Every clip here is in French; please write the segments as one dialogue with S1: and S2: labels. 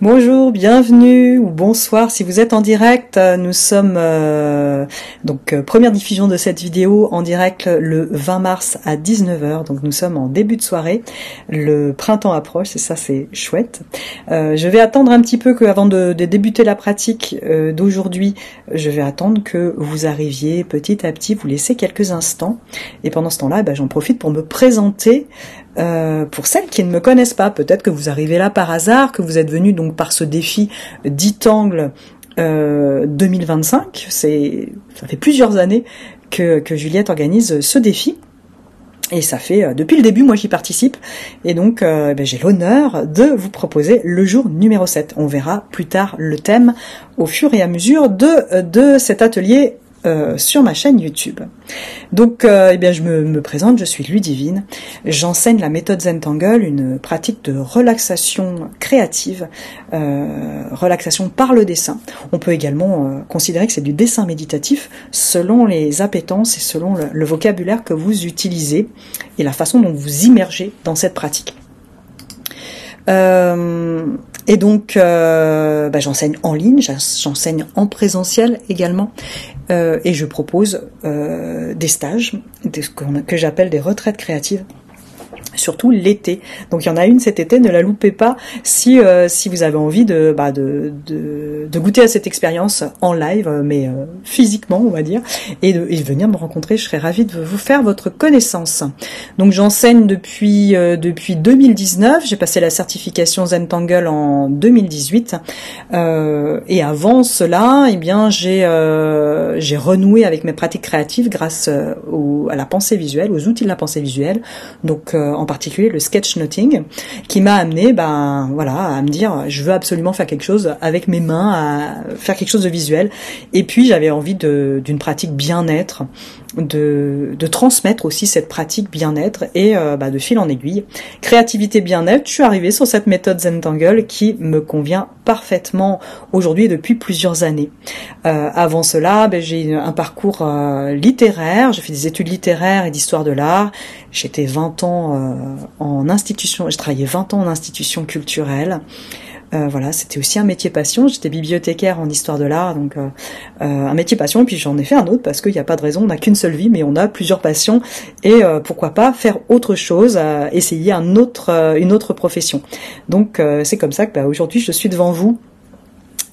S1: Bonjour, bienvenue ou bonsoir si vous êtes en direct. Nous sommes première diffusion de cette vidéo en direct le 20 mars à 19 h. Donc nous sommes en début de soirée. Le printemps approche et ça c'est chouette. Je vais attendre un petit peu avant de débuter la pratique d'aujourd'hui. Je vais attendre que vous arriviez petit à petit, vous laissez quelques instants. Et pendant ce temps-là, j'en profite pour me présenter. Pour celles qui ne me connaissent pas, peut-être que vous arrivez là par hasard, que vous êtes venus donc par ce défi 10 angles 2025. Ça fait plusieurs années que Juliette organise ce défi. Et ça fait, depuis le début, moi j'y participe. Et donc j'ai l'honneur de vous proposer le jour numéro 7. On verra plus tard le thème au fur et à mesure de cet atelier sur ma chaîne YouTube. Donc je me présente, je suis Ludivine, j'enseigne la méthode Zentangle, une pratique de relaxation créative, relaxation par le dessin. On peut également considérer que c'est du dessin méditatif selon les appétences et selon le vocabulaire que vous utilisez et la façon dont vous immergez dans cette pratique. Et donc, j'enseigne en ligne, j'enseigne en présentiel également, et je propose des stages, que j'appelle des retraites créatives, surtout l'été. Donc il y en a une cet été, ne la loupez pas si vous avez envie de goûter à cette expérience en live, mais physiquement on va dire, et de venir me rencontrer. Je serais ravie de vous faire votre connaissance. Donc j'enseigne depuis 2019, j'ai passé la certification Zentangle en 2018, et avant cela, j'ai renoué avec mes pratiques créatives grâce à la pensée visuelle, aux outils de la pensée visuelle. Donc en particulier le sketchnoting, qui m'a amené à me dire je veux absolument faire quelque chose avec mes mains, à faire quelque chose de visuel. Et puis j'avais envie d'une pratique bien-être, de transmettre aussi cette pratique bien-être, et de fil en aiguille, créativité bien-être, je suis arrivée sur cette méthode Zentangle qui me convient parfaitement aujourd'hui et depuis plusieurs années. Avant cela, j'ai un parcours littéraire, j'ai fait des études littéraires et d'histoire de l'art. J'étais 20 ans en institution, j'ai travaillé 20 ans en institution culturelle. C'était aussi un métier passion. J'étais bibliothécaire en histoire de l'art, donc un métier passion. Et puis j'en ai fait un autre parce qu'il n'y a pas de raison, on n'a qu'une seule vie, mais on a plusieurs passions. Et pourquoi pas faire autre chose, essayer une autre profession. Donc c'est comme ça que aujourd'hui je suis devant vous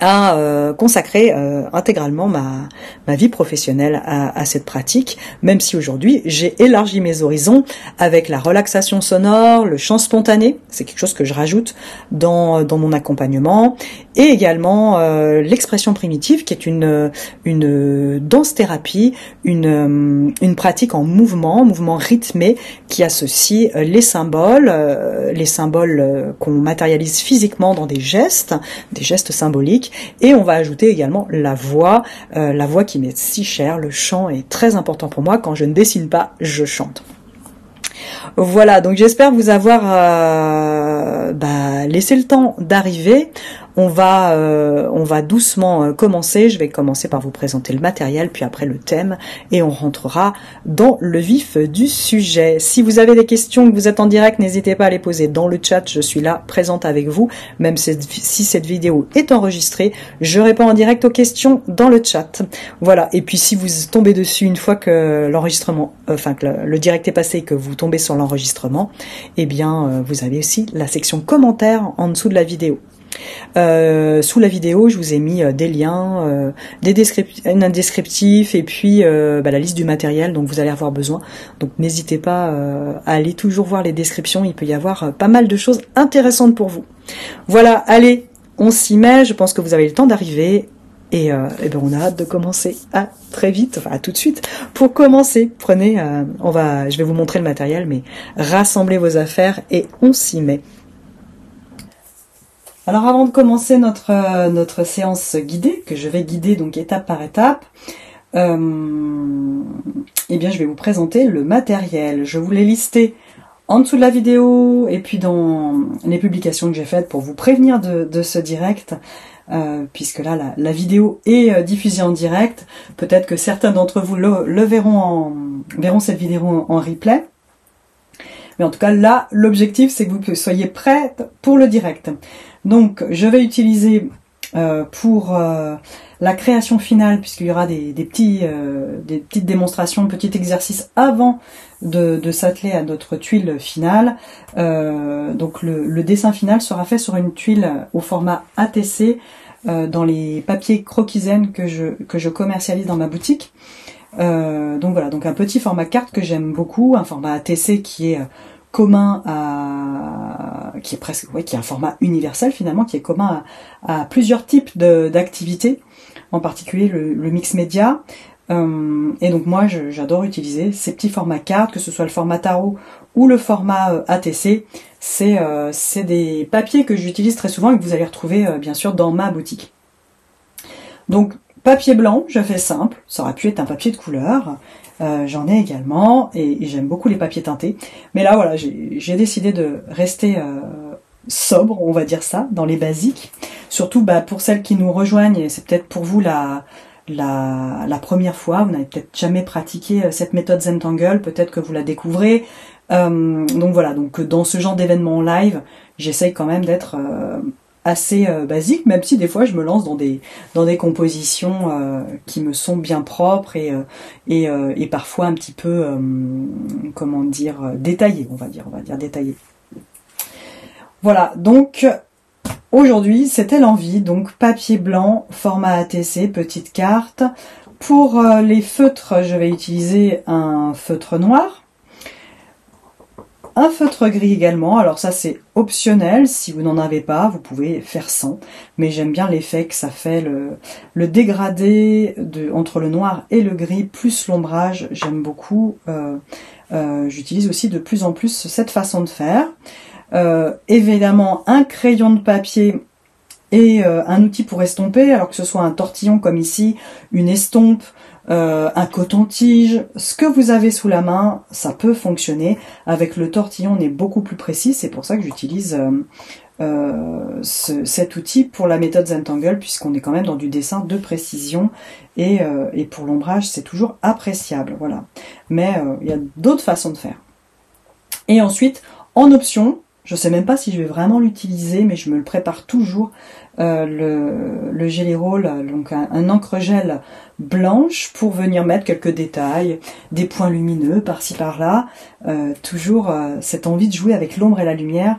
S1: à consacrer intégralement ma vie professionnelle à cette pratique, même si aujourd'hui j'ai élargi mes horizons avec la relaxation sonore, le chant spontané, c'est quelque chose que je rajoute dans mon accompagnement, et également l'expression primitive, qui est une danse-thérapie, une pratique en mouvement rythmé, qui associe les symboles qu'on matérialise physiquement dans des gestes symboliques. Et on va ajouter également la voix qui m'est si chère. Le chant est très important pour moi. Quand je ne dessine pas, je chante. Voilà, donc j'espère vous avoir laissé le temps d'arriver. On va doucement commencer. Je vais commencer par vous présenter le matériel, puis après le thème, et on rentrera dans le vif du sujet. Si vous avez des questions, que vous êtes en direct, n'hésitez pas à les poser dans le chat. Je suis là, présente avec vous, même si cette vidéo est enregistrée. Je réponds en direct aux questions dans le chat. Voilà, et puis si vous tombez dessus une fois que le direct est passé et que vous tombez sur l'enregistrement, vous avez aussi la section commentaires en dessous de la vidéo. Sous la vidéo, je vous ai mis des liens, un descriptif, et puis la liste du matériel dont vous allez avoir besoin. Donc n'hésitez pas à aller toujours voir les descriptions, il peut y avoir pas mal de choses intéressantes pour vous. Voilà, allez, on s'y met, je pense que vous avez le temps d'arriver, et on a hâte de commencer. À très vite, à tout de suite. Pour commencer, je vais vous montrer le matériel, mais rassemblez vos affaires et on s'y met. Alors avant de commencer notre séance guidée, que je vais guider donc étape par étape, je vais vous présenter le matériel. Je vous l'ai listé en dessous de la vidéo et puis dans les publications que j'ai faites pour vous prévenir de ce direct, puisque là la vidéo est diffusée en direct. Peut-être que certains d'entre vous verront cette vidéo en replay. Mais en tout cas, là, l'objectif, c'est que vous soyez prêts pour le direct. Donc, je vais utiliser pour la création finale, puisqu'il y aura des petites démonstrations, petits exercices avant de s'atteler à notre tuile finale. Donc le dessin final sera fait sur une tuile au format ATC dans les papiers croquis-zen que je commercialise dans ma boutique. Donc voilà, donc un petit format carte que j'aime beaucoup, un format ATC qui est commun qui est un format universel finalement, qui est commun à plusieurs types d'activités, en particulier le mix média. Et donc moi j'adore utiliser ces petits formats cartes, que ce soit le format tarot ou le format ATC. C'est des papiers que j'utilise très souvent et que vous allez retrouver bien sûr dans ma boutique. Donc papier blanc, je fais simple, ça aurait pu être un papier de couleur. J'en ai également et j'aime beaucoup les papiers teintés. Mais là voilà, j'ai décidé de rester sobre, on va dire ça, dans les basiques. Surtout pour celles qui nous rejoignent, et c'est peut-être pour vous la première fois, vous n'avez peut-être jamais pratiqué cette méthode Zentangle, peut-être que vous la découvrez. Donc voilà, donc dans ce genre d'événement en live, j'essaye quand même d'être assez basique, même si des fois je me lance dans des compositions qui me sont bien propres et parfois un petit peu comment dire détaillées, on va dire détaillées. Voilà, donc aujourd'hui c'était l'envie, donc papier blanc, format ATC, petite carte. Pour les feutres, je vais utiliser un feutre noir. Un feutre gris également, alors ça c'est optionnel, si vous n'en avez pas, vous pouvez faire sans, mais j'aime bien l'effet que ça fait, le dégradé entre le noir et le gris, plus l'ombrage, j'aime beaucoup, j'utilise aussi de plus en plus cette façon de faire. Évidemment un crayon de papier et un outil pour estomper, alors que ce soit un tortillon comme ici, une estompe, un coton-tige, ce que vous avez sous la main, ça peut fonctionner. Avec le tortillon, on est beaucoup plus précis, c'est pour ça que j'utilise cet outil pour la méthode Zentangle, puisqu'on est quand même dans du dessin de précision, et pour l'ombrage, c'est toujours appréciable, voilà. Mais il y a d'autres façons de faire. Et ensuite, en option, je sais même pas si je vais vraiment l'utiliser, mais je me le prépare toujours, le Gelly Roll, donc un encre gel blanche pour venir mettre quelques détails, des points lumineux par-ci par-là, toujours cette envie de jouer avec l'ombre et la lumière.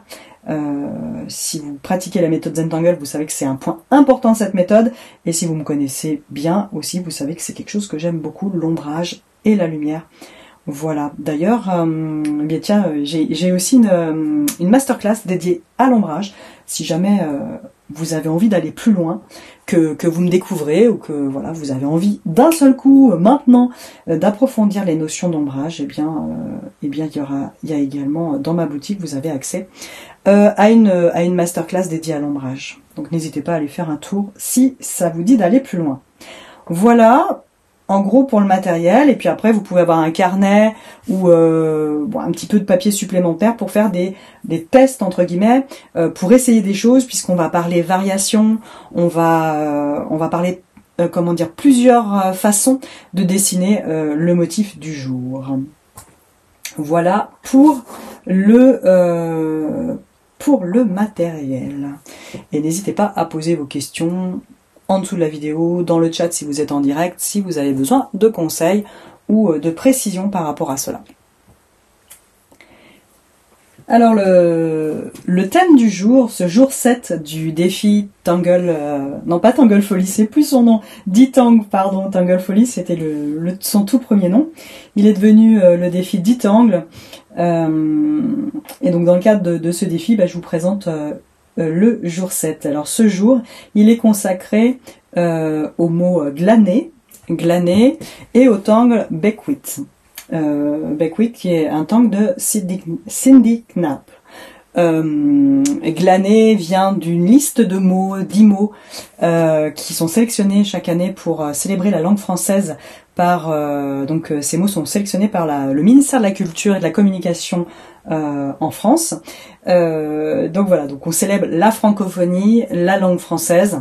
S1: Si vous pratiquez la méthode Zentangle, vous savez que c'est un point important de cette méthode, et si vous me connaissez bien aussi, vous savez que c'est quelque chose que j'aime beaucoup, l'ombrage et la lumière. Voilà, d'ailleurs, bien tiens, j'ai aussi une masterclass dédiée à l'ombrage, si jamais vous avez envie d'aller plus loin, que vous me découvrez, ou que voilà, vous avez envie d'un seul coup, maintenant, d'approfondir les notions d'ombrage, eh bien, il y a également dans ma boutique, vous avez accès à une masterclass dédiée à l'ombrage. Donc n'hésitez pas à aller faire un tour si ça vous dit d'aller plus loin. Voilà. En gros pour le matériel, et puis après vous pouvez avoir un carnet ou un petit peu de papier supplémentaire pour faire des tests entre guillemets, pour essayer des choses, puisqu'on va parler variation, on va parler comment dire, plusieurs façons de dessiner le motif du jour. Voilà pour le matériel. Et n'hésitez pas à poser vos questions en dessous de la vidéo, dans le chat si vous êtes en direct, si vous avez besoin de conseils ou de précisions par rapport à cela. Alors le thème du jour, ce jour 7 du défi Tangle, non pas Tangle Folly, c'est plus son nom, D-Tang, pardon, Tangle Folly, c'était son tout premier nom. Il est devenu le défi D-Tangle, et donc dans le cadre de ce défi, je vous présente le jour 7. Alors ce jour, il est consacré au mot glaner et au tangle Beckwith. Beckwith qui est un tangle de Cindy Knapp. Glaner vient d'une liste de mots, 10 mots, qui sont sélectionnés chaque année pour célébrer la langue française par, donc ces mots sont sélectionnés par le ministère de la Culture et de la Communication en France. Donc voilà, donc on célèbre la francophonie, la langue française,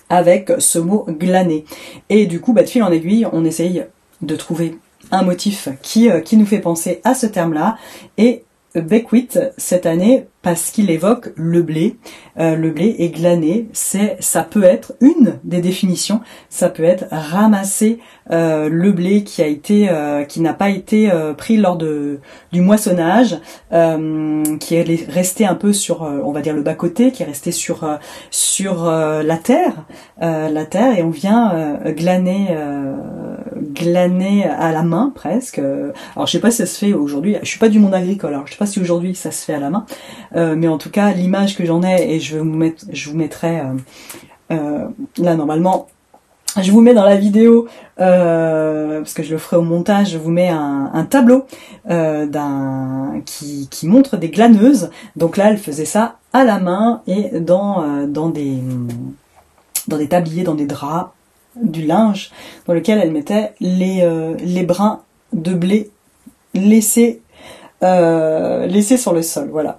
S1: avec ce mot glaner. Et du coup, de fil en aiguille, on essaye de trouver un motif qui nous fait penser à ce terme-là, et Beckwith cette année parce qu'il évoque le blé. Le blé est glané, ça peut être une des définitions, ça peut être ramasser le blé qui n'a pas été pris lors du moissonnage, qui est resté un peu sur, on va dire le bas côté, qui est resté sur la terre, et on vient glaner à la main presque. Alors je sais pas si ça se fait aujourd'hui, je suis pas du monde agricole, alors je sais pas si aujourd'hui ça se fait à la main, mais en tout cas l'image que j'en ai, et je vous mettrai là normalement, je vous mets dans la vidéo, parce que je le ferai au montage, je vous mets un tableau qui montre des glaneuses. Donc là elle faisait ça à la main et dans des tabliers, dans des draps, du linge dans lequel elle mettait les brins de blé laissés sur le sol. Voilà.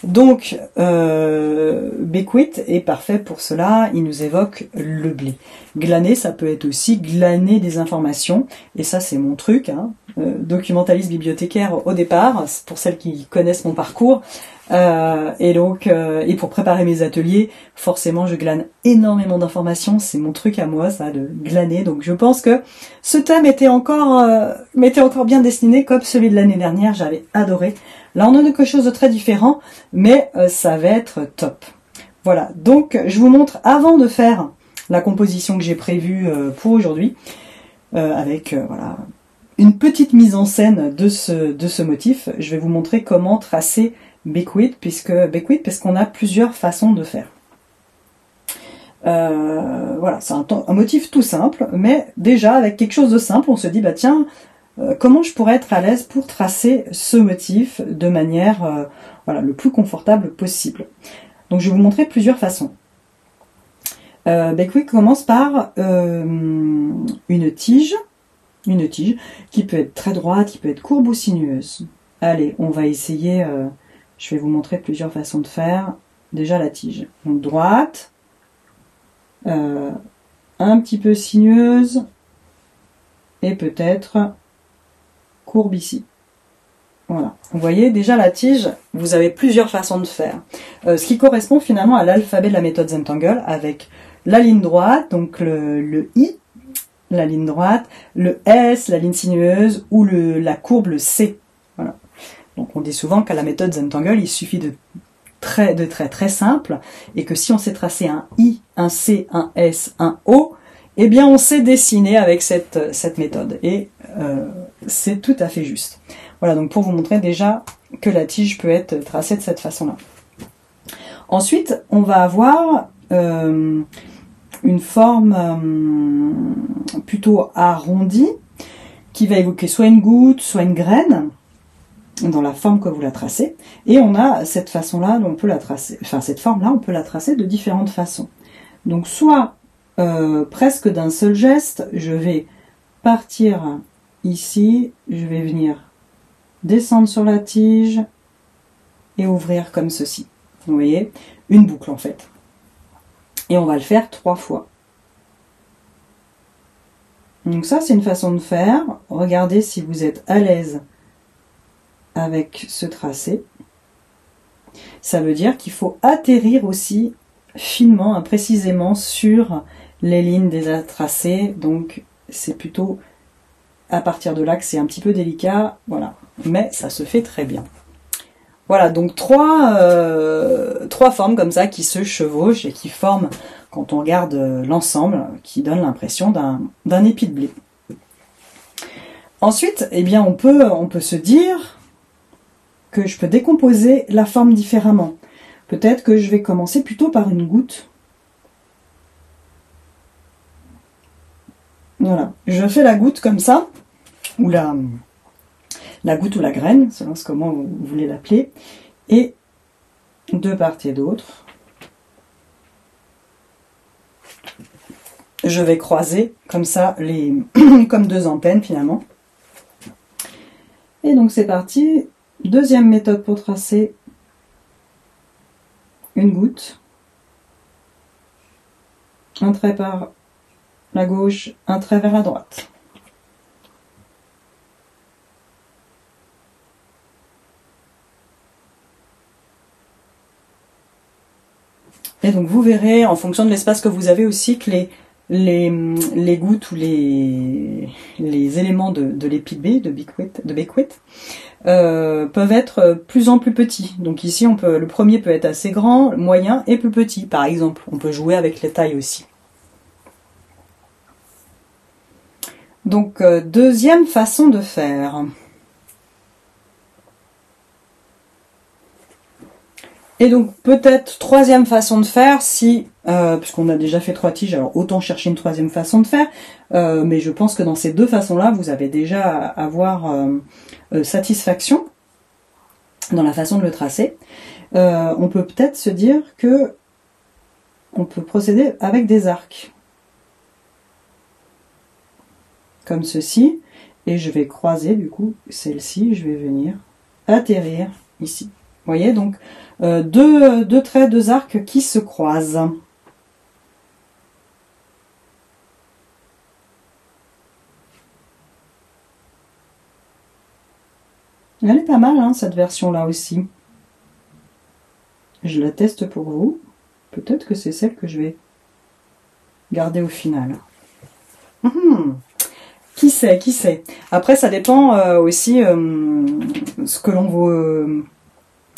S1: Donc Beckwith est parfait pour cela. Il nous évoque le blé. Glaner, ça peut être aussi glaner des informations, et ça c'est mon truc, hein. Documentaliste bibliothécaire au départ, pour celles qui connaissent mon parcours. Et donc, et pour préparer mes ateliers, forcément, je glane énormément d'informations. C'est mon truc à moi, ça, de glaner. Donc, je pense que ce thème m'était encore bien destiné, comme celui de l'année dernière. J'avais adoré. Là, on a quelque chose de très différent, mais ça va être top. Voilà. Donc, je vous montre, avant de faire la composition que j'ai prévue pour aujourd'hui, avec voilà, une petite mise en scène de ce motif. Je vais vous montrer comment tracer Beckwith, parce qu'on a plusieurs façons de faire. Voilà, c'est un motif tout simple, mais déjà avec quelque chose de simple, on se dit bah tiens, comment je pourrais être à l'aise pour tracer ce motif de manière voilà, le plus confortable possible. Donc je vais vous montrer plusieurs façons. Beckwith commence par une tige qui peut être très droite, qui peut être courbe ou sinueuse. Allez, on va essayer. Je vais vous montrer plusieurs façons de faire. Déjà la tige. Donc droite, un petit peu sinueuse, et peut-être courbe ici. Voilà. Vous voyez, déjà la tige, vous avez plusieurs façons de faire. Ce qui correspond finalement à l'alphabet de la méthode Zentangle, avec la ligne droite, donc le I, la ligne droite, le S, la ligne sinueuse, ou la courbe, le C. Voilà. Donc on dit souvent qu'à la méthode Zentangle, il suffit de traits très simples, et que si on sait tracer un I, un C, un S, un O, eh bien on sait dessiner avec cette méthode. Et c'est tout à fait juste. Voilà, donc pour vous montrer déjà que la tige peut être tracée de cette façon-là. Ensuite, on va avoir une forme plutôt arrondie, qui va évoquer soit une goutte, soit une graine, dans la forme que vous la tracez. Et on a cette façon-là, on peut la tracer, enfin cette forme-là, on peut la tracer de différentes façons. Donc soit presque d'un seul geste, je vais partir ici, je vais venir descendre sur la tige et ouvrir comme ceci. Vous voyez, une boucle en fait. Et on va le faire 3 fois. Donc ça, c'est une façon de faire. Regardez si vous êtes à l'aise avec ce tracé. Ça veut dire qu'il faut atterrir aussi finement, précisément sur les lignes déjà tracées. Donc c'est plutôt à partir de là que c'est un petit peu délicat. Voilà, mais ça se fait très bien. Voilà, donc trois formes comme ça qui se chevauchent et qui forment, quand on regarde l'ensemble, qui donne l'impression d'un épi de blé. Ensuite, eh bien, on peut se dire que je peux décomposer la forme différemment. Peut-être que je vais commencer plutôt par une goutte. Voilà, je fais la goutte comme ça, ou la goutte ou la graine, selon comment vous voulez l'appeler, et de part et d'autre, je vais croiser comme ça, comme 2 antennes finalement. Et donc c'est parti, deuxième méthode pour tracer, une goutte, un trait par la gauche, un trait vers la droite. Et donc vous verrez, en fonction de l'espace que vous avez aussi, que les gouttes ou les éléments de l'épi B, de Beckwith, peuvent être plus en plus petits. Donc ici, le premier peut être assez grand, moyen et plus petit, par exemple. On peut jouer avec les tailles aussi. Donc, deuxième façon de faire. Et donc, peut-être troisième façon de faire, si, puisqu'on a déjà fait 3 tiges, alors autant chercher une troisième façon de faire, mais je pense que dans ces deux façons-là, vous avez déjà à avoir satisfaction dans la façon de le tracer. On peut peut-être se dire que on peut procéder avec des arcs. Comme ceci, et je vais croiser du coup celle-ci, je vais venir atterrir ici. Vous voyez, donc deux traits, deux arcs qui se croisent. Elle est pas mal, hein, cette version-là aussi. Je la teste pour vous. Peut-être que c'est celle que je vais garder au final. Qui sait, qui sait. Après, ça dépend aussi ce que l'on veut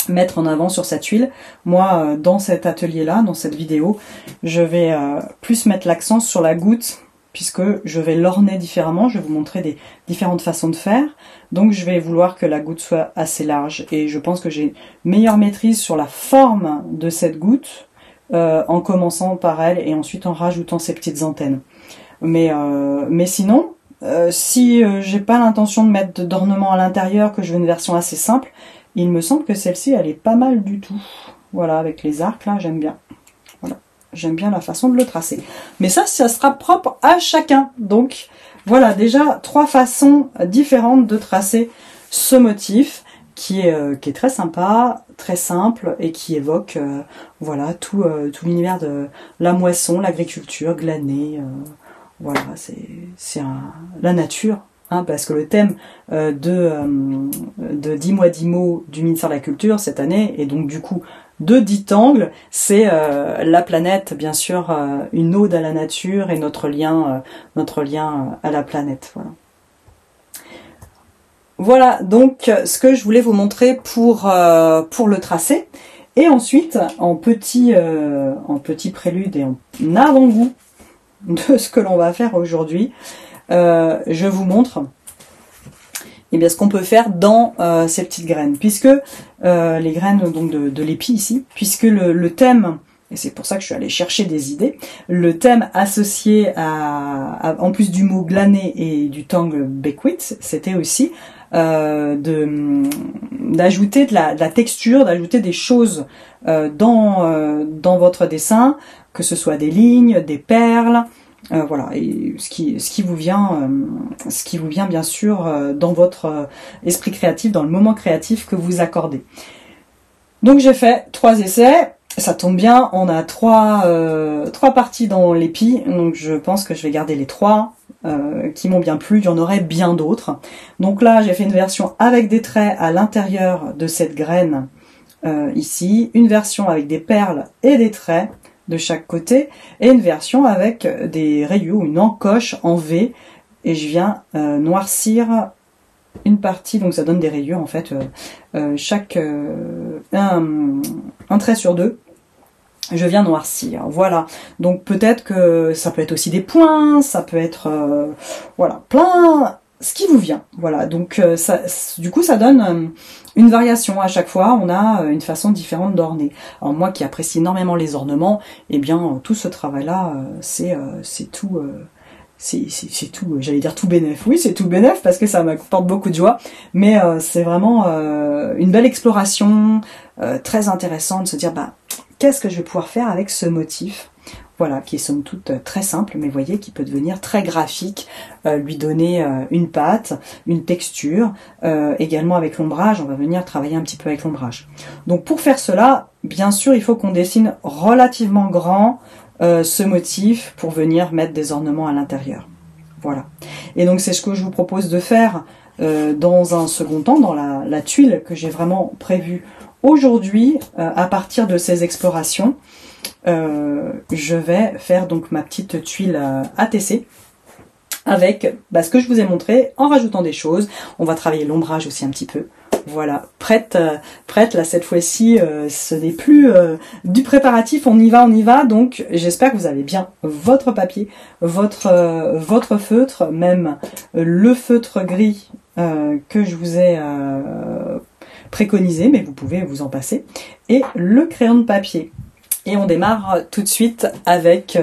S1: mettre en avant sur cette huile. Moi, dans cet atelier-là, dans cette vidéo, je vais plus mettre l'accent sur la goutte, puisque je vais l'orner différemment. Je vais vous montrer des différentes façons de faire. Donc, je vais vouloir que la goutte soit assez large. Et je pense que j'ai meilleure maîtrise sur la forme de cette goutte, en commençant par elle et ensuite en rajoutant ces petites antennes. Mais sinon, si j'ai pas l'intention de mettre d'ornement à l'intérieur, que je veux une version assez simple, il me semble que celle-ci, elle est pas mal du tout. Voilà, avec les arcs, là, j'aime bien. Voilà, j'aime bien la façon de le tracer. Mais ça sera propre à chacun. Donc, voilà, déjà, 3 façons différentes de tracer ce motif, qui est très sympa, très simple, et qui évoque, voilà, tout l'univers de la moisson, l'agriculture, glaner, voilà, c'est la nature, hein, parce que le thème de 10 mois 10 mots du ministère de la Culture cette année, et donc du coup de Dithangles, c'est la planète, bien sûr, une ode à la nature et notre lien à la planète. Voilà. Voilà donc ce que je voulais vous montrer pour le tracé. Et ensuite, en petit prélude et en avant-goût de ce que l'on va faire aujourd'hui, je vous montre bien, ce qu'on peut faire dans ces petites graines, puisque les graines donc de l'épi ici, puisque le thème, et c'est pour ça que je suis allée chercher des idées, le thème associé en plus du mot glaner et du tangle Beckwith, c'était aussi d'ajouter de la texture, d'ajouter des choses dans votre dessin, que ce soit des lignes, des perles, voilà, et ce qui vous vient bien sûr dans votre esprit créatif, dans le moment créatif que vous accordez. Donc j'ai fait 3 essais. Ça tombe bien, on a 3 parties dans l'épi, donc je pense que je vais garder les 3 qui m'ont bien plu. Il y en aurait bien d'autres. Donc là, j'ai fait une version avec des traits à l'intérieur de cette graine ici, une version avec des perles et des traits de chaque côté, et une version avec des rayures, une encoche en V, et je viens noircir une partie, donc ça donne des rayures en fait, un trait sur 2, je viens noircir, voilà. Donc peut-être que ça peut être aussi des points, ça peut être voilà, plein, ce qui vous vient, voilà. Donc du coup ça donne une variation à chaque fois, on a une façon différente d'orner. Alors moi qui apprécie énormément les ornements, eh bien tout ce travail-là, c'est tout, j'allais dire tout bénef. Oui, c'est tout bénef parce que ça m'apporte beaucoup de joie, mais c'est vraiment une belle exploration, très intéressante de se dire, qu'est-ce que je vais pouvoir faire avec ce motif? Voilà, qui est somme toute très simple, mais vous voyez, qui peut devenir très graphique, lui donner une patte, une texture. Également avec l'ombrage, on va venir travailler un petit peu avec l'ombrage. Donc pour faire cela, bien sûr, il faut qu'on dessine relativement grand ce motif pour venir mettre des ornements à l'intérieur. Voilà. Et donc c'est ce que je vous propose de faire dans un second temps, dans la tuile que j'ai vraiment prévue aujourd'hui, à partir de ces explorations, je vais faire donc ma petite tuile ATC avec ce que je vous ai montré en rajoutant des choses. On va travailler l'ombrage aussi un petit peu. Voilà, prête là cette fois-ci, ce n'est plus du préparatif, on y va, donc j'espère que vous avez bien votre papier, votre feutre, même le feutre gris que je vous ai préconisé, mais vous pouvez vous en passer, et le crayon de papier. Et on démarre tout de suite avec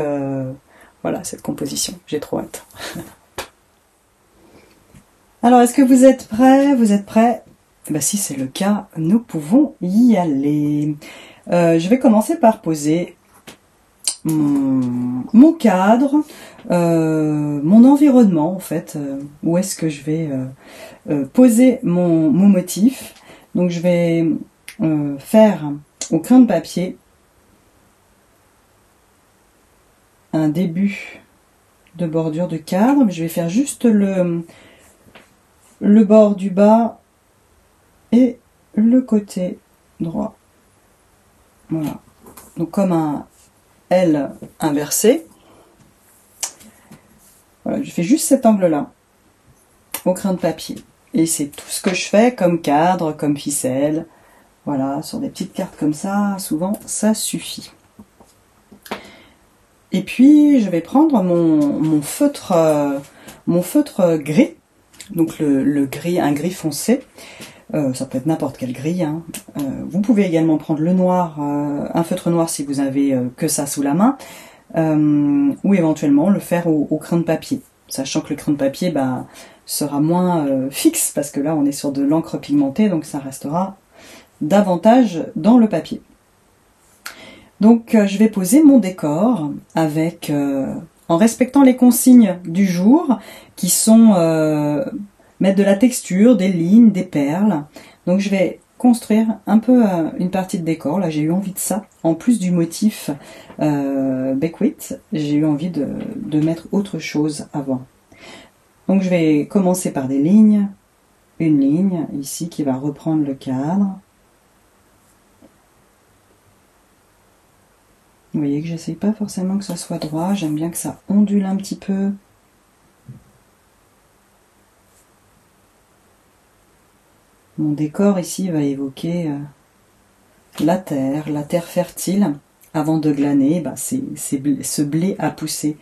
S1: voilà cette composition, j'ai trop hâte. Alors, est-ce que vous êtes prêts? Vous êtes prêts? Si c'est le cas, nous pouvons y aller. Je vais commencer par poser mon cadre, mon environnement en fait. Où est-ce que je vais poser mon motif? Donc je vais faire au crayon de papier un début de bordure de cadre. Je vais faire juste le bord du bas et le côté droit. Voilà. Donc comme un L inversé. Voilà, je fais juste cet angle-là au crayon de papier. Et c'est tout ce que je fais comme cadre, comme ficelle. Voilà, sur des petites cartes comme ça, souvent ça suffit. Et puis je vais prendre mon feutre gris. Donc le gris, un gris foncé. Ça peut être n'importe quel gris. Hein. Vous pouvez également prendre le noir, un feutre noir si vous avez que ça sous la main, ou éventuellement le faire au crayon de papier, sachant que le crayon de papier sera moins fixe parce que là on est sur de l'encre pigmentée, donc ça restera davantage dans le papier. Donc je vais poser mon décor avec, en respectant les consignes du jour qui sont mettre de la texture, des lignes, des perles. Donc je vais construire un peu une partie de décor. Là j'ai eu envie de ça. En plus du motif Beckwith, j'ai eu envie de mettre autre chose avant. Donc je vais commencer par des lignes. Une ligne ici qui va reprendre le cadre. Vous voyez que j'essaye pas forcément que ça soit droit. J'aime bien que ça ondule un petit peu. Mon décor ici va évoquer la terre fertile. Avant de glaner, ce blé a poussé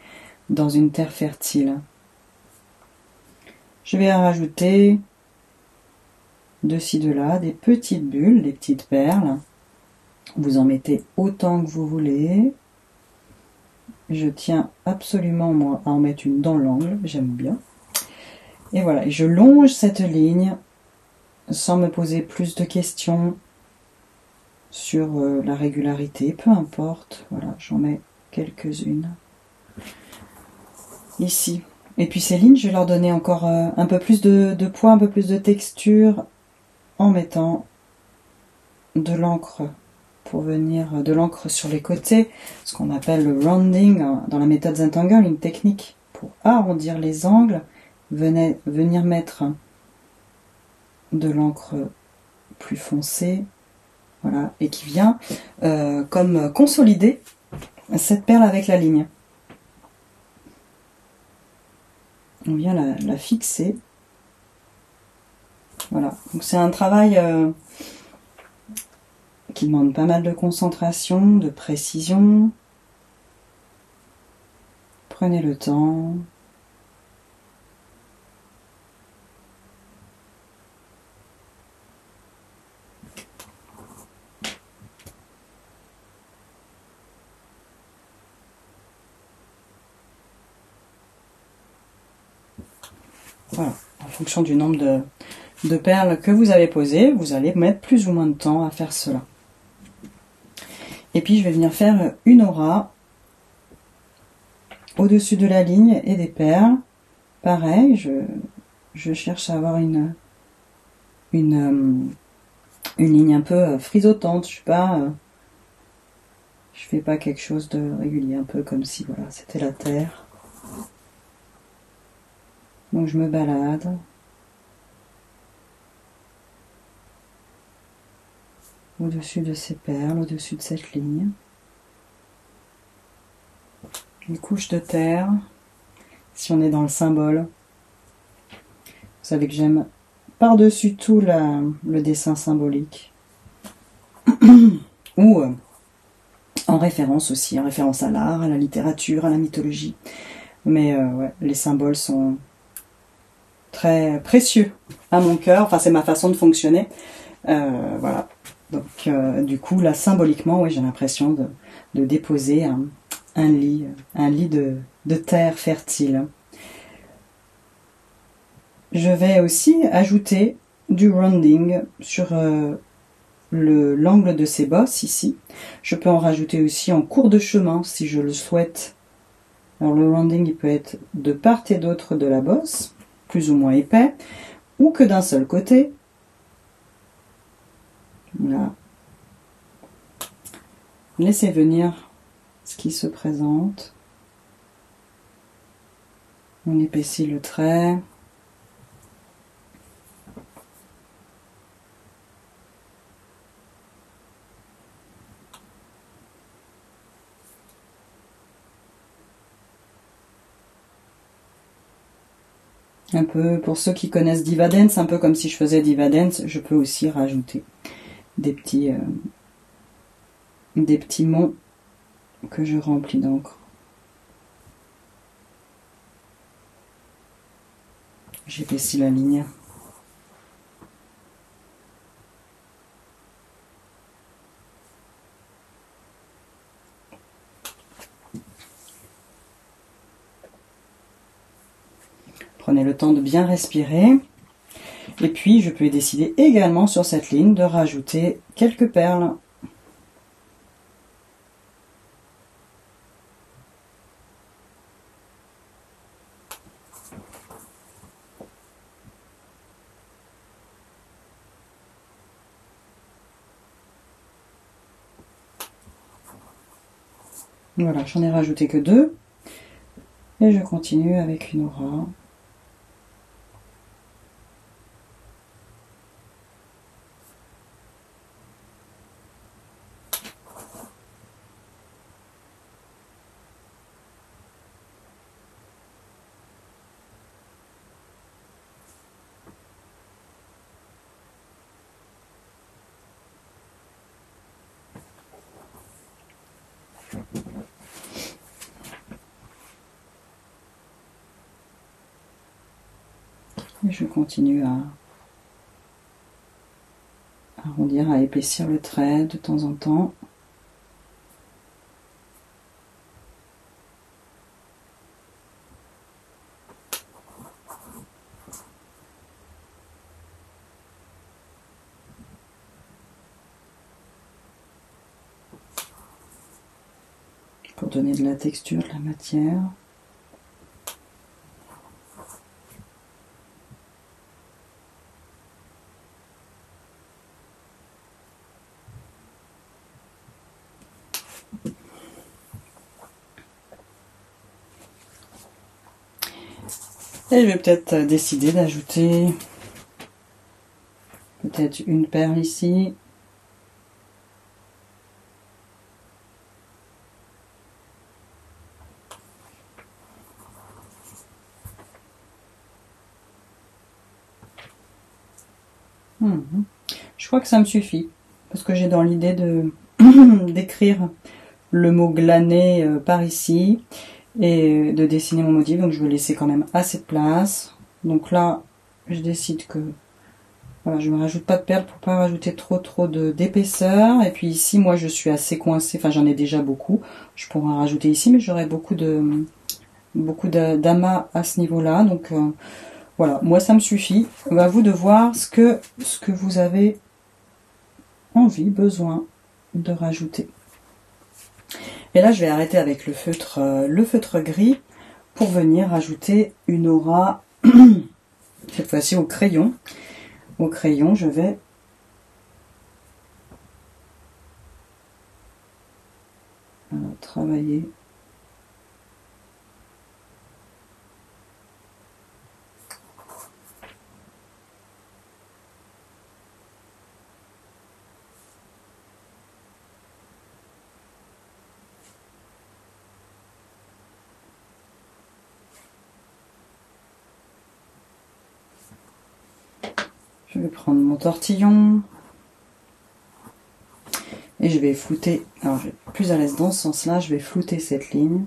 S1: dans une terre fertile. Je vais rajouter de ci, de là, des petites bulles, des petites perles. Vous en mettez autant que vous voulez. Je tiens absolument moi à en mettre une dans l'angle, j'aime bien. Et voilà, et je longe cette ligne sans me poser plus de questions sur la régularité, peu importe. Voilà, j'en mets quelques-unes ici. Et puis ces lignes, je vais leur donner encore un peu plus de poids, un peu plus de texture en mettant de l'encre pour venir de l'encre sur les côtés, ce qu'on appelle le rounding dans la méthode Zentangle, une technique pour arrondir les angles. Venir mettre de l'encre plus foncée, voilà, et qui vient comme consolider cette perle avec la ligne. On vient la fixer. Voilà, donc c'est un travail qui demande pas mal de concentration, de précision. Prenez le temps. Voilà, en fonction du nombre de perles que vous avez posées, vous allez mettre plus ou moins de temps à faire cela. Et puis je vais venir faire une aura au-dessus de la ligne et des perles. Pareil, je cherche à avoir une ligne un peu frisotante, je fais pas quelque chose de régulier, un peu comme si voilà, c'était la terre. Donc je me balade. au-dessus de ces perles, au-dessus de cette ligne. Une couche de terre, si on est dans le symbole. Vous savez que j'aime par-dessus tout le dessin symbolique. Ou en référence aussi, en référence à l'art, à la littérature, à la mythologie. Mais ouais, les symboles sont très précieux à mon cœur. Enfin, c'est ma façon de fonctionner. Voilà. Donc, du coup, là, symboliquement, ouais, j'ai l'impression de déposer un lit de terre fertile. Je vais aussi ajouter du rounding sur l'angle de ces bosses ici. Je peux en rajouter aussi en cours de chemin si je le souhaite. Alors le rounding il peut être de part et d'autre de la bosse, plus ou moins épais, ou que d'un seul côté. Là. Laissez venir ce qui se présente. On épaissit le trait. Un peu, pour ceux qui connaissent Diva Dance, un peu comme si je faisais Diva Dance, je peux aussi rajouter des petits monts que je remplis d'encre. J'épaissis la ligne. Prenez le temps de bien respirer. Et puis, je peux décider également sur cette ligne de rajouter quelques perles. Voilà, j'en ai rajouté que 2. Et je continue avec une aura. Et je continue à arrondir, à épaissir le trait de temps en temps. Pour donner de la texture, de la matière. Et je vais peut-être décider d'ajouter peut-être une perle ici. Je crois que ça me suffit, parce que j'ai dans l'idée de d'écrire le mot glané par ici, et de dessiner mon motif, donc je vais laisser quand même assez de place. Donc là, je décide que voilà, je ne rajoute pas de perles pour pas rajouter trop d'épaisseur. Et puis ici, moi, je suis assez coincée, enfin j'en ai déjà beaucoup. Je pourrais en rajouter ici, mais j'aurais beaucoup d'amas à ce niveau-là. Donc voilà, moi ça me suffit. À vous de voir ce que vous avez envie, besoin de rajouter. Et là, je vais arrêter avec le feutre gris pour venir rajouter une aura, cette fois-ci au crayon. Au crayon, je vais travailler Je vais prendre mon tortillon. Et je vais flouter, alors je vais être plus à l'aise dans ce sens-là, je vais flouter cette ligne.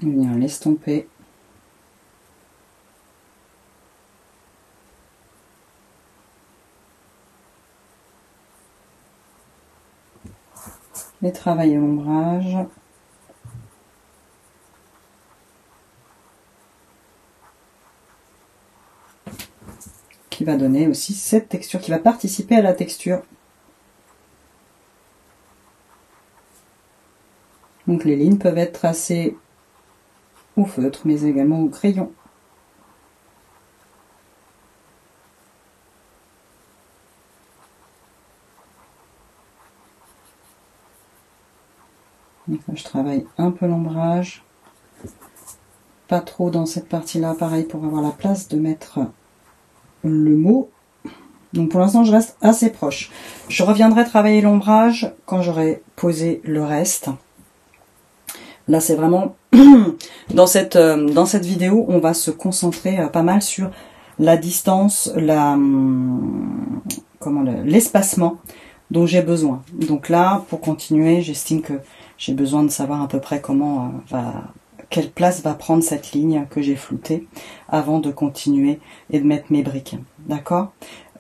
S1: Je vais venir l'estomper. Et travailler l'ombrage. Qui va donner aussi cette texture, qui va participer à la texture. Donc les lignes peuvent être tracées au feutre, mais également au crayon. Donc là, je travaille un peu l'ombrage. Pas trop dans cette partie-là, pareil, pour avoir la place de mettre le mot. Donc pour l'instant, je reste assez proche. Je reviendrai travailler l'ombrage quand j'aurai posé le reste. Là, c'est vraiment dans cette vidéo, on va se concentrer pas mal sur la distance, l'espacement dont j'ai besoin. Donc là, pour continuer, j'estime que j'ai besoin de savoir à peu près quelle place va prendre cette ligne que j'ai floutée avant de continuer et de mettre mes briques. D'accord ?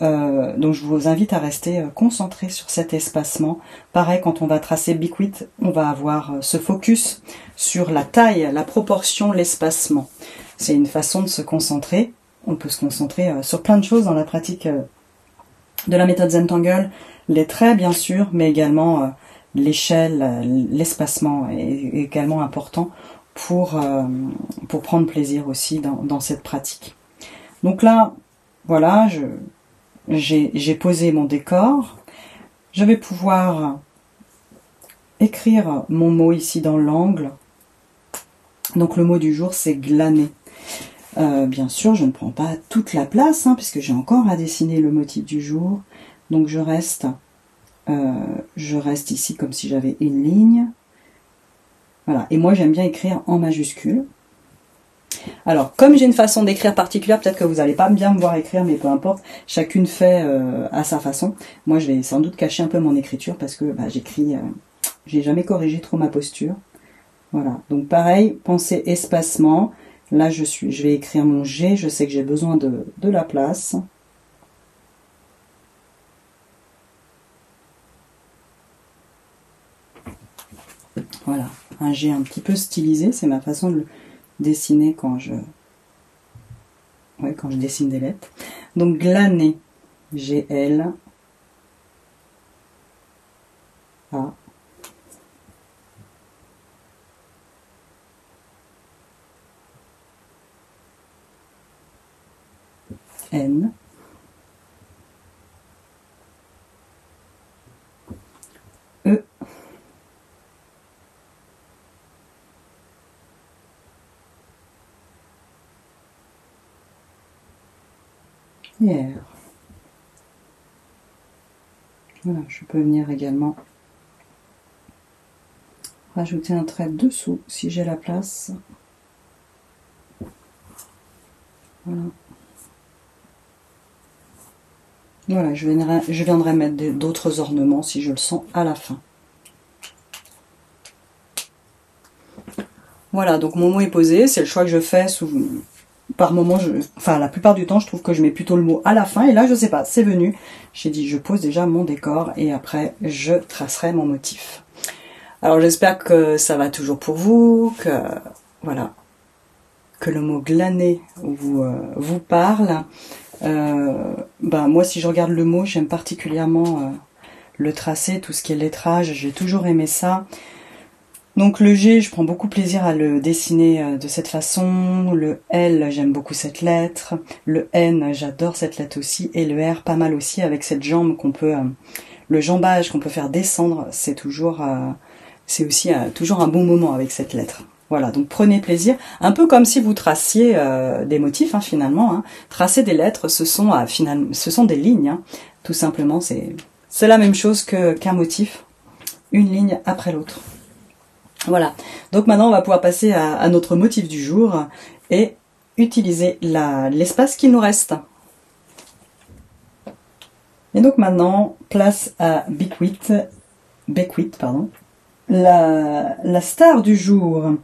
S1: Donc je vous invite à rester concentré sur cet espacement. Pareil, quand on va tracer Big 8, on va avoir ce focus sur la taille, la proportion, l'espacement. C'est une façon de se concentrer. On peut se concentrer sur plein de choses dans la pratique de la méthode Zentangle. Les traits, bien sûr, mais également l'échelle, l'espacement est également important pour prendre plaisir aussi dans cette pratique. Donc là, voilà, j'ai posé mon décor. Je vais pouvoir écrire mon mot ici dans l'angle. Donc le mot du jour, c'est glaner. Bien sûr, je ne prends pas toute la place, puisque j'ai encore à dessiner le motif du jour. Donc je reste ici comme si j'avais une ligne. Voilà. Et moi, j'aime bien écrire en majuscule. Alors, comme j'ai une façon d'écrire particulière, peut-être que vous n'allez pas bien me voir écrire, mais peu importe, chacune fait à sa façon. Moi, je vais sans doute cacher un peu mon écriture parce que j'écris, j'ai jamais corrigé trop ma posture. Voilà, donc pareil, pensez espacement. Là, je vais écrire mon G, je sais que j'ai besoin de la place. Voilà, un G un petit peu stylisé, c'est ma façon de le dessiner quand je dessine des lettres. Donc glaner, G-L A N E et R. Voilà, je peux venir également rajouter un trait dessous si j'ai la place. Voilà. Voilà, je viendrai mettre d'autres ornements si je le sens à la fin. Voilà, donc mon mot est posé, c'est le choix que je fais par moment, la plupart du temps, je trouve que je mets plutôt le mot à la fin, et là, je sais pas, c'est venu. J'ai dit, je pose déjà mon décor, et après, je tracerai mon motif. Alors, j'espère que ça va toujours pour vous, que, voilà, que le mot glaner vous parle. Moi, si je regarde le mot, j'aime particulièrement le tracer, tout ce qui est lettrage, j'ai toujours aimé ça. Donc le G, je prends beaucoup plaisir à le dessiner de cette façon. Le L, j'aime beaucoup cette lettre. Le N, j'adore cette lettre aussi. Et le R, pas mal aussi, avec cette jambe qu'on peut, le jambage qu'on peut faire descendre. C'est toujours, toujours un bon moment avec cette lettre. Voilà, donc prenez plaisir. Un peu comme si vous traciez des motifs, finalement. Tracer des lettres, ce sont des lignes. Tout simplement, c'est la même chose qu'un motif. Une ligne après l'autre. Voilà, donc maintenant on va pouvoir passer à notre motif du jour et utiliser l'espace qu'il nous reste. Et donc maintenant, place à Beckwith, pardon, la star du jour.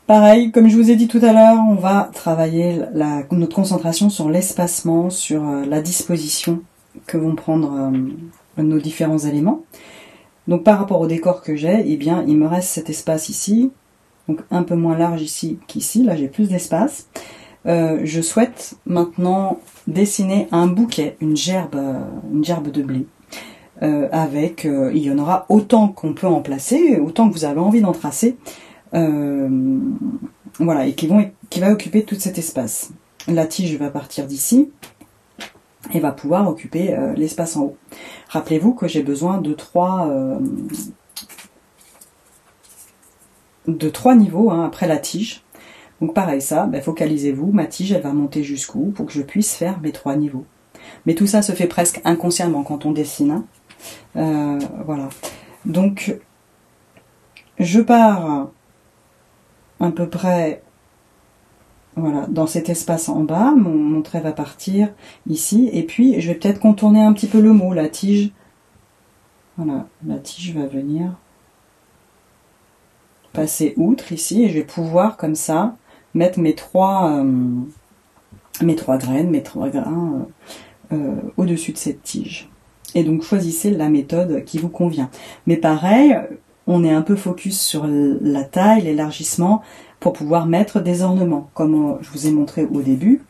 S1: Pareil, comme je vous ai dit tout à l'heure, on va travailler notre concentration sur l'espacement, sur la disposition que vont prendre nos différents éléments. Donc par rapport au décor que j'ai, eh bien il me reste cet espace ici, donc un peu moins large ici qu'ici, là j'ai plus d'espace. Je souhaite maintenant dessiner un bouquet, une gerbe de blé, avec, il y en aura autant qu'on peut en placer, autant que vous avez envie d'en tracer, voilà, et qui va occuper tout cet espace. La tige va partir d'ici et va pouvoir occuper l'espace en haut. Rappelez-vous que j'ai besoin de trois niveaux hein, après la tige. Donc pareil ça, focalisez-vous, ma tige elle va monter jusqu'où pour que je puisse faire mes 3 niveaux. Mais tout ça se fait presque inconsciemment quand on dessine. Hein. Voilà. Donc je pars à peu près voilà, dans cet espace en bas, mon trait va partir ici, et puis je vais peut-être contourner un petit peu le mot, la tige. Voilà, la tige va venir passer outre ici, et je vais pouvoir comme ça mettre mes trois grains au-dessus de cette tige. Et donc choisissez la méthode qui vous convient. Mais pareil, on est un peu focus sur la taille, l'élargissement, pour pouvoir mettre des ornements. Comme je vous ai montré au début,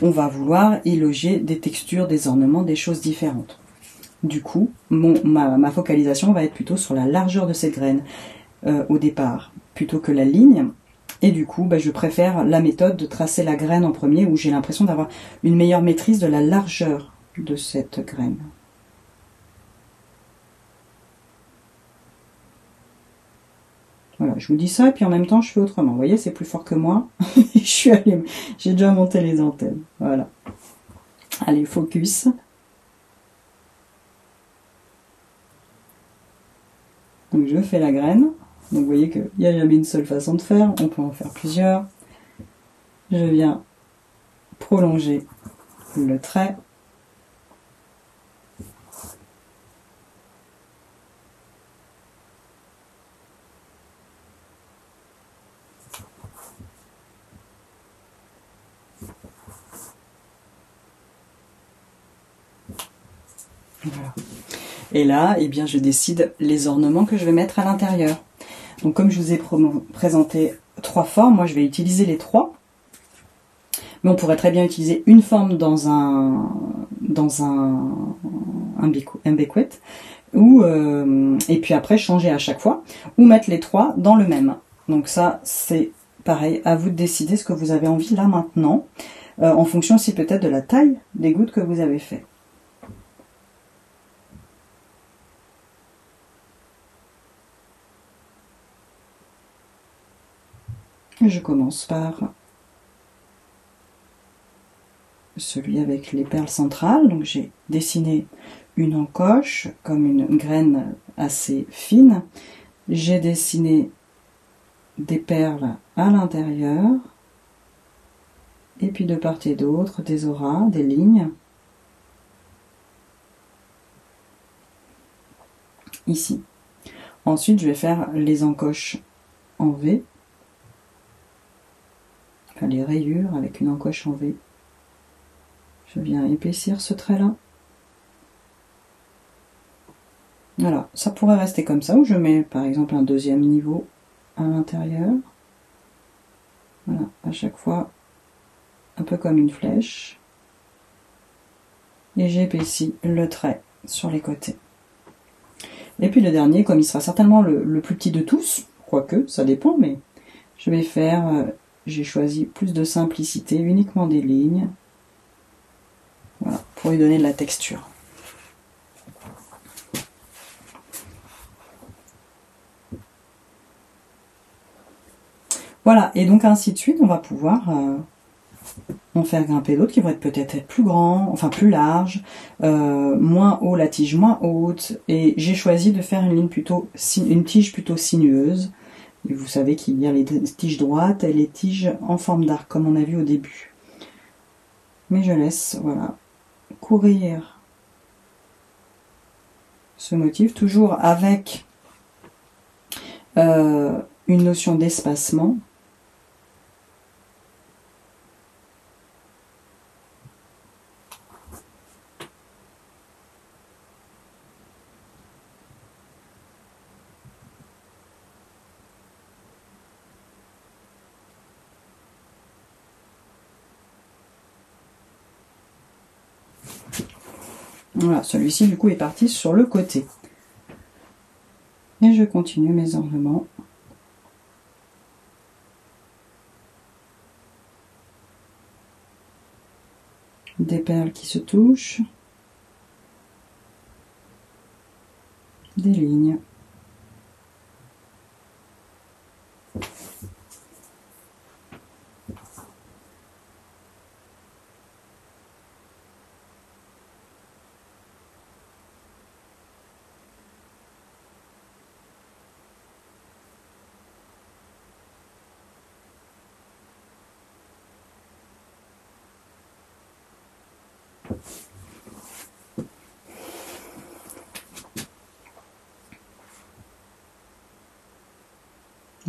S1: on va vouloir y loger des textures, des ornements, des choses différentes. Du coup, ma focalisation va être plutôt sur la largeur de cette graine au départ, plutôt que la ligne. Et du coup, je préfère la méthode de tracer la graine en premier, où j'ai l'impression d'avoir une meilleure maîtrise de la largeur de cette graine. Voilà, je vous dis ça, et puis en même temps, je fais autrement. Vous voyez, c'est plus fort que moi. J'ai déjà monté les antennes. Voilà. Allez, focus. Donc, je fais la graine. Donc, vous voyez qu'il n'y a jamais une seule façon de faire. On peut en faire plusieurs. Je viens prolonger le trait. Voilà. Et là, eh bien, je décide les ornements que je vais mettre à l'intérieur. Donc, comme je vous ai présenté 3 formes, moi, je vais utiliser les 3. Mais on pourrait très bien utiliser une forme dans un Beckwith, ou et puis après changer à chaque fois, ou mettre les 3 dans le même. Donc ça, c'est pareil, à vous de décider ce que vous avez envie là maintenant, en fonction aussi peut-être de la taille des gouttes que vous avez fait. Je commence par celui avec les perles centrales. Donc j'ai dessiné une encoche comme une graine assez fine. J'ai dessiné des perles à l'intérieur. Et puis de part et d'autre, des auras, des lignes. Ici. Ensuite, je vais faire les encoches en V. Enfin, les rayures avec une encoche en V. Je viens épaissir ce trait-là. Voilà, ça pourrait rester comme ça, ou je mets par exemple un deuxième niveau à l'intérieur. Voilà, à chaque fois, un peu comme une flèche. Et j'épaissis le trait sur les côtés. Et puis le dernier, comme il sera certainement le plus petit de tous, quoique, ça dépend, mais je vais faire, j'ai choisi plus de simplicité, uniquement des lignes. Voilà, pour lui donner de la texture. Voilà, et donc ainsi de suite, on va pouvoir en faire grimper d'autres qui vont peut-être plus grands, enfin plus larges, moins haut, la tige moins haute. Et j'ai choisi de faire une tige plutôt sinueuse. Et vous savez qu'il y a les tiges droites et les tiges en forme d'arc, comme on a vu au début. Mais je laisse, voilà, courir ce motif, toujours avec une notion d'espacement. Voilà, celui-ci du coup est parti sur le côté. Et je continue mes ornements. Des perles qui se touchent. Des lignes.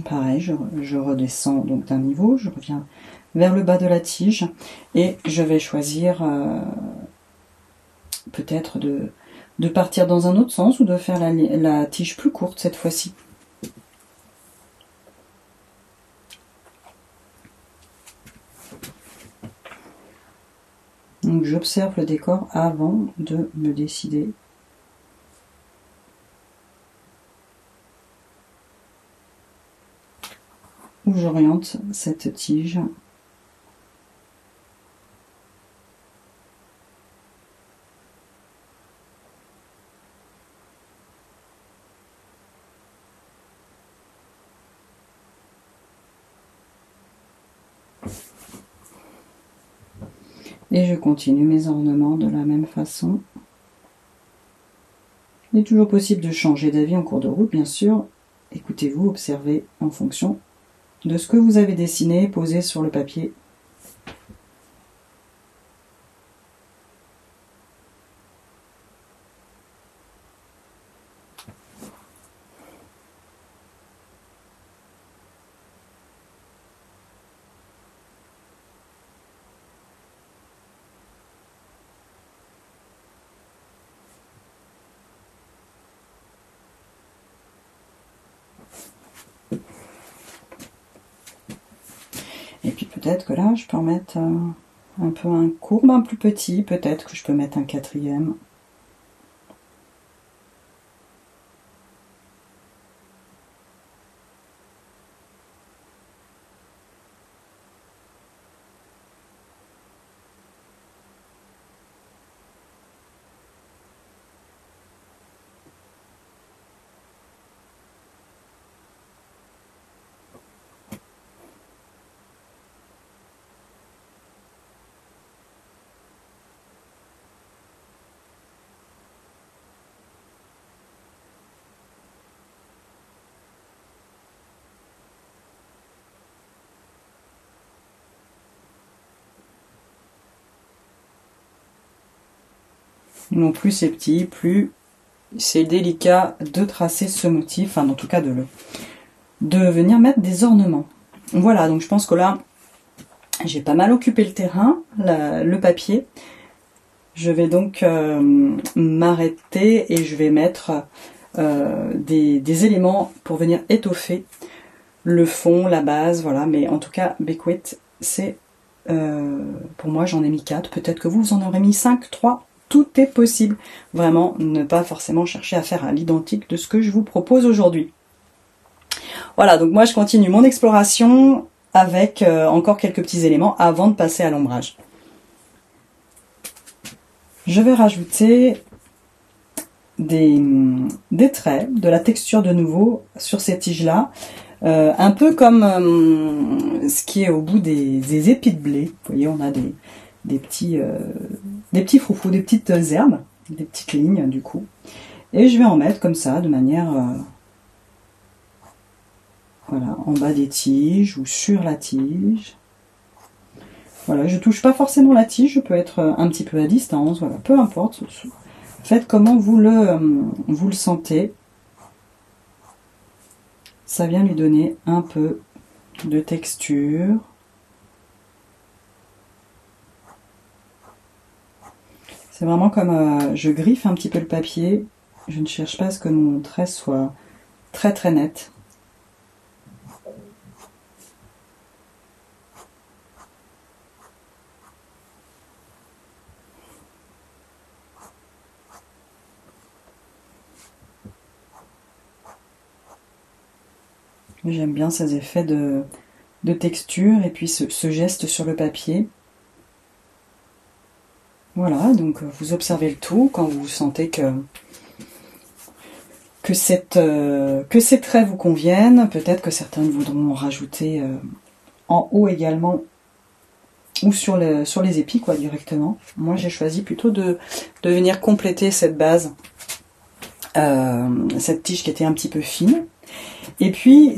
S1: Pareil, je redescends donc d'un niveau, je reviens vers le bas de la tige et je vais choisir peut-être de partir dans un autre sens ou de faire la tige plus courte cette fois-ci. Donc j'observe le décor avant de me décider. Où j'oriente cette tige. Et je continue mes ornements de la même façon. Il est toujours possible de changer d'avis en cours de route, bien sûr. Écoutez-vous, observez en fonction de ce que vous avez dessiné, posé sur le papier. Et puis peut-être que là, je peux en mettre un peu un courbe, un plus petit. Peut-être que je peux mettre un quatrième. Non, plus c'est petit, plus c'est délicat de tracer ce motif, enfin en tout cas de venir mettre des ornements. Voilà, donc je pense que là, j'ai pas mal occupé le terrain, le papier. Je vais donc m'arrêter et je vais mettre des éléments pour venir étoffer le fond, la base, voilà. Mais en tout cas, Beckwith, c'est pour moi, j'en ai mis 4. Peut-être que vous en aurez mis 5, 3. Tout est possible. Vraiment, ne pas forcément chercher à faire à l'identique de ce que je vous propose aujourd'hui. Voilà, donc moi je continue mon exploration avec encore quelques petits éléments avant de passer à l'ombrage. Je vais rajouter des traits, de la texture de nouveau sur ces tiges-là. Un peu comme ce qui est au bout des épis de blé. Vous voyez, on a des petits froufrous, des petites herbes, des petites lignes du coup. Et je vais en mettre comme ça, de manière voilà, en bas des tiges ou sur la tige. Voilà, je touche pas forcément la tige, je peux être un petit peu à distance, voilà, peu importe. Faites comment vous le sentez. Ça vient lui donner un peu de texture. C'est vraiment comme je griffe un petit peu le papier. Je ne cherche pas à ce que mon trait soit très très net. J'aime bien ces effets de texture et puis ce geste sur le papier. Voilà, donc vous observez le tout quand vous sentez que ces traits vous conviennent. Peut-être que certains voudront en rajouter en haut également ou sur les épis quoi directement. Moi j'ai choisi plutôt de venir compléter cette base, cette tige qui était un petit peu fine. Et puis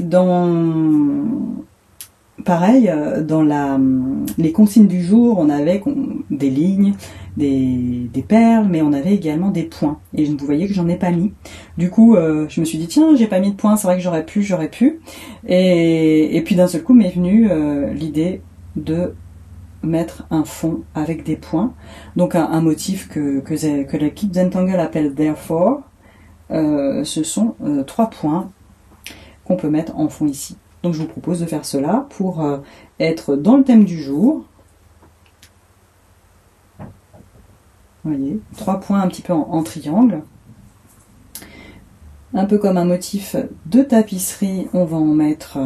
S1: pareil, dans les consignes du jour, on avait des lignes, des perles, mais on avait également des points. Et vous voyez que j'en ai pas mis. Du coup, je me suis dit, tiens, j'ai pas mis de points, c'est vrai que j'aurais pu. Et puis d'un seul coup m'est venue l'idée de mettre un fond avec des points. Donc un motif que l'équipe Zentangle appelle Therefore. Ce sont 3 points qu'on peut mettre en fond ici. Donc je vous propose de faire cela pour être dans le thème du jour. Vous voyez, 3 points un petit peu en triangle. Un peu comme un motif de tapisserie, on va en mettre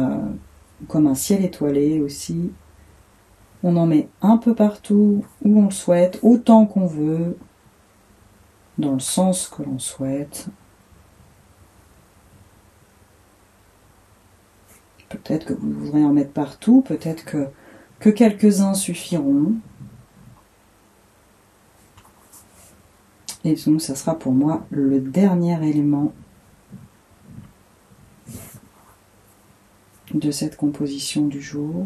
S1: comme un ciel étoilé aussi. On en met un peu partout où on le souhaite, autant qu'on veut, dans le sens que l'on souhaite. Peut-être que vous voudrez en mettre partout, peut-être que quelques-uns suffiront. Et donc ça sera pour moi le dernier élément de cette composition du jour.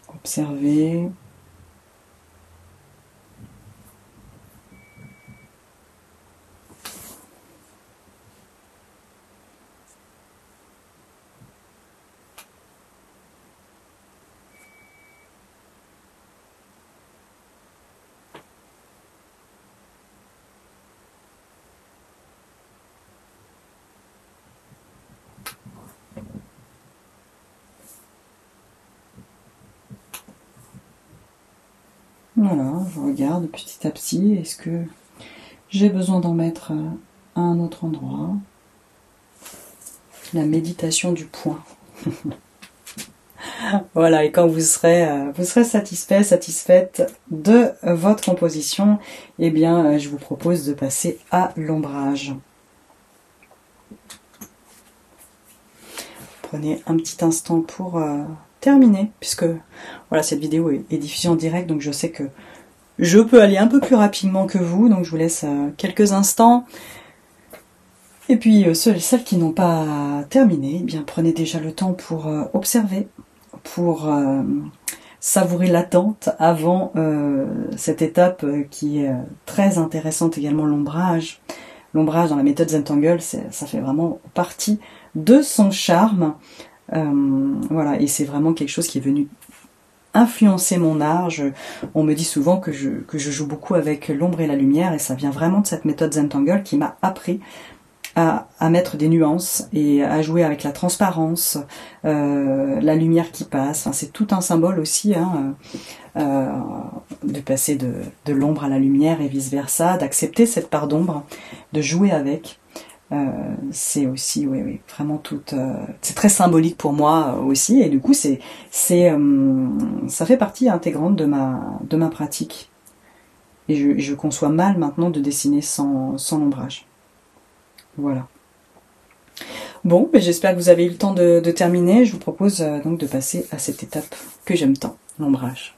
S1: Observez. Voilà, je regarde petit à petit, est-ce que j'ai besoin d'en mettre à un autre endroit? La méditation du point. Voilà, et quand vous serez satisfait, satisfaite de votre composition, eh bien, je vous propose de passer à l'ombrage. Prenez un petit instant pour terminer, puisque voilà, cette vidéo est diffusée en direct, donc je sais que je peux aller un peu plus rapidement que vous, donc je vous laisse quelques instants. Et puis celles qui n'ont pas terminé, eh bien prenez déjà le temps pour observer, pour savourer l'attente avant cette étape qui est très intéressante également, l'ombrage. L'ombrage dans la méthode Zentangle, ça fait vraiment partie de son charme. Voilà, et c'est vraiment quelque chose qui est venu influencer mon art. On me dit souvent que je joue beaucoup avec l'ombre et la lumière, et ça vient vraiment de cette méthode Zentangle qui m'a appris à mettre des nuances et à jouer avec la transparence, la lumière qui passe. Enfin, c'est tout un symbole aussi, hein, de passer de l'ombre à la lumière et vice versa, d'accepter cette part d'ombre, de jouer avec. C'est aussi, oui, vraiment toute. C'est très symbolique pour moi aussi, et du coup, ça fait partie intégrante de ma pratique. Et je conçois mal maintenant de dessiner sans l'ombrage. Voilà. Bon, ben j'espère que vous avez eu le temps de terminer. Je vous propose donc de passer à cette étape que j'aime tant, l'ombrage.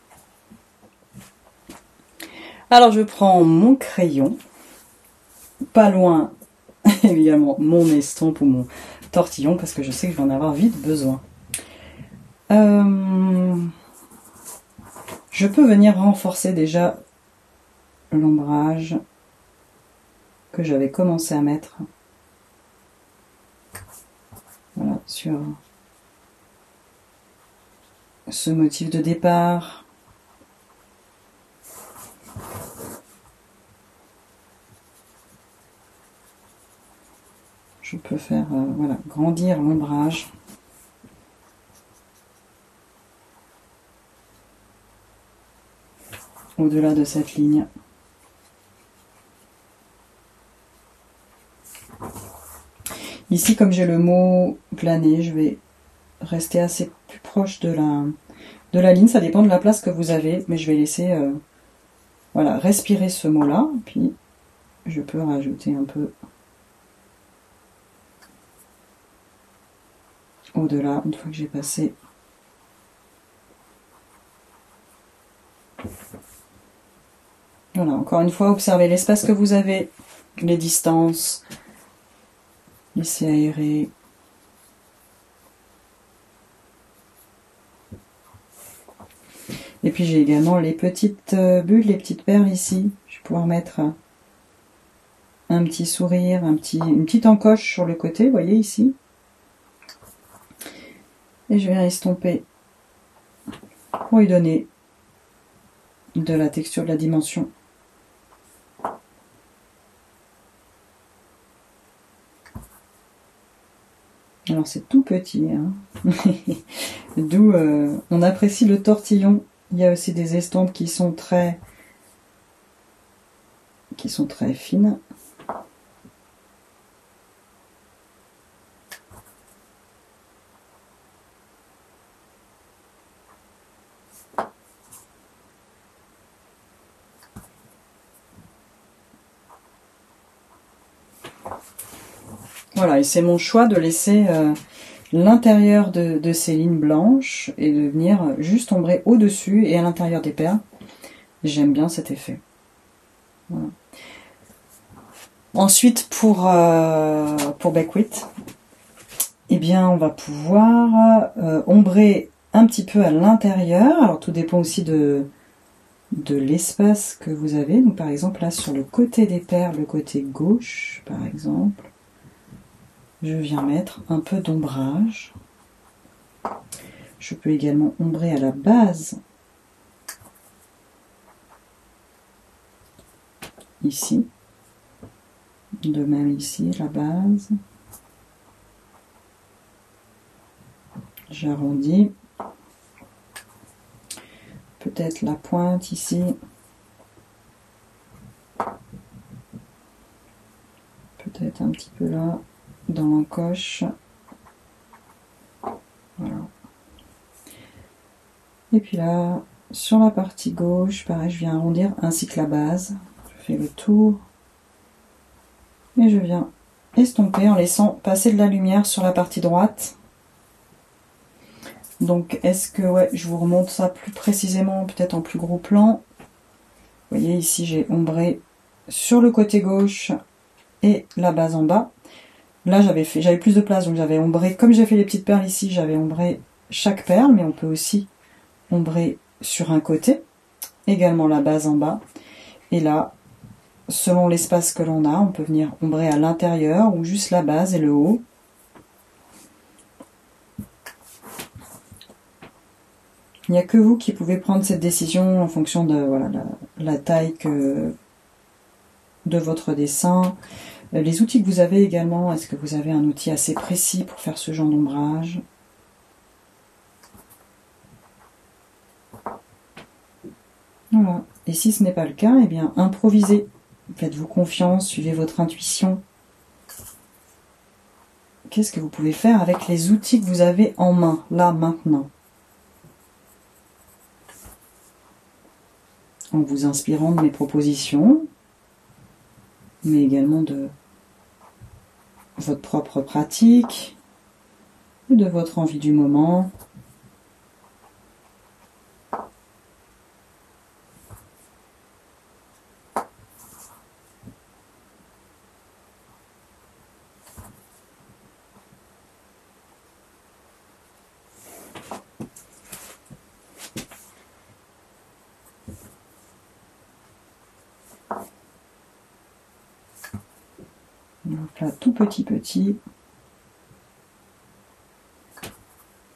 S1: Alors je prends mon crayon, pas loin évidemment mon estompe ou mon tortillon parce que je sais que je vais en avoir vite besoin. Je peux venir renforcer déjà l'ombrage que j'avais commencé à mettre. Voilà, sur ce motif de départ. Je peux faire voilà, grandir l'ombrage. Au-delà de cette ligne. Ici, comme j'ai le mot planer, je vais rester assez plus proche de la ligne. Ça dépend de la place que vous avez, mais je vais laisser voilà, respirer ce mot-là. Puis, je peux rajouter un peu au-delà, une fois que j'ai passé. Voilà, encore une fois, observez l'espace que vous avez, les distances, laissez aérer. Et puis j'ai également les petites bulles, les petites perles ici. Je vais pouvoir mettre un petit sourire, une petite encoche sur le côté, vous voyez ici. Et je vais estomper pour lui donner de la texture, de la dimension. Alors c'est tout petit, hein. D'où on apprécie le tortillon. Il y a aussi des estampes qui sont très fines. Voilà, et c'est mon choix de laisser l'intérieur de ces lignes blanches et de venir juste ombrer au-dessus et à l'intérieur des perles. J'aime bien cet effet. Voilà. Ensuite, pour Beckwith, eh bien, on va pouvoir ombrer un petit peu à l'intérieur. Alors, tout dépend aussi de l'espace que vous avez. Donc, par exemple, là, sur le côté des perles, le côté gauche, par exemple, je viens mettre un peu d'ombrage. Je peux également ombrer à la base, ici. De même ici, la base. J'arrondis. Peut-être la pointe ici. Peut-être un petit peu là, dans l'encoche. Voilà. Et puis là, sur la partie gauche, pareil, je viens arrondir ainsi que la base. Je fais le tour. Et je viens estomper en laissant passer de la lumière sur la partie droite. Donc, est-ce que, ouais, je vous remonte ça plus précisément, peut-être en plus gros plan. Vous voyez, ici, j'ai ombré sur le côté gauche et la base en bas. Là, j'avais plus de place, donc j'avais ombré, comme j'ai fait les petites perles ici, j'avais ombré chaque perle, mais on peut aussi ombrer sur un côté, également la base en bas. Et là, selon l'espace que l'on a, on peut venir ombrer à l'intérieur ou juste la base et le haut. Il n'y a que vous qui pouvez prendre cette décision en fonction de voilà, la taille de votre dessin. Les outils que vous avez également, est-ce que vous avez un outil assez précis pour faire ce genre d'ombrage? Voilà. Et si ce n'est pas le cas, eh bien improvisez. Faites-vous confiance, suivez votre intuition. Qu'est-ce que vous pouvez faire avec les outils que vous avez en main, là, maintenant? En vous inspirant de mes propositions, mais également de votre propre pratique ou de votre envie du moment. Donc là, tout petit.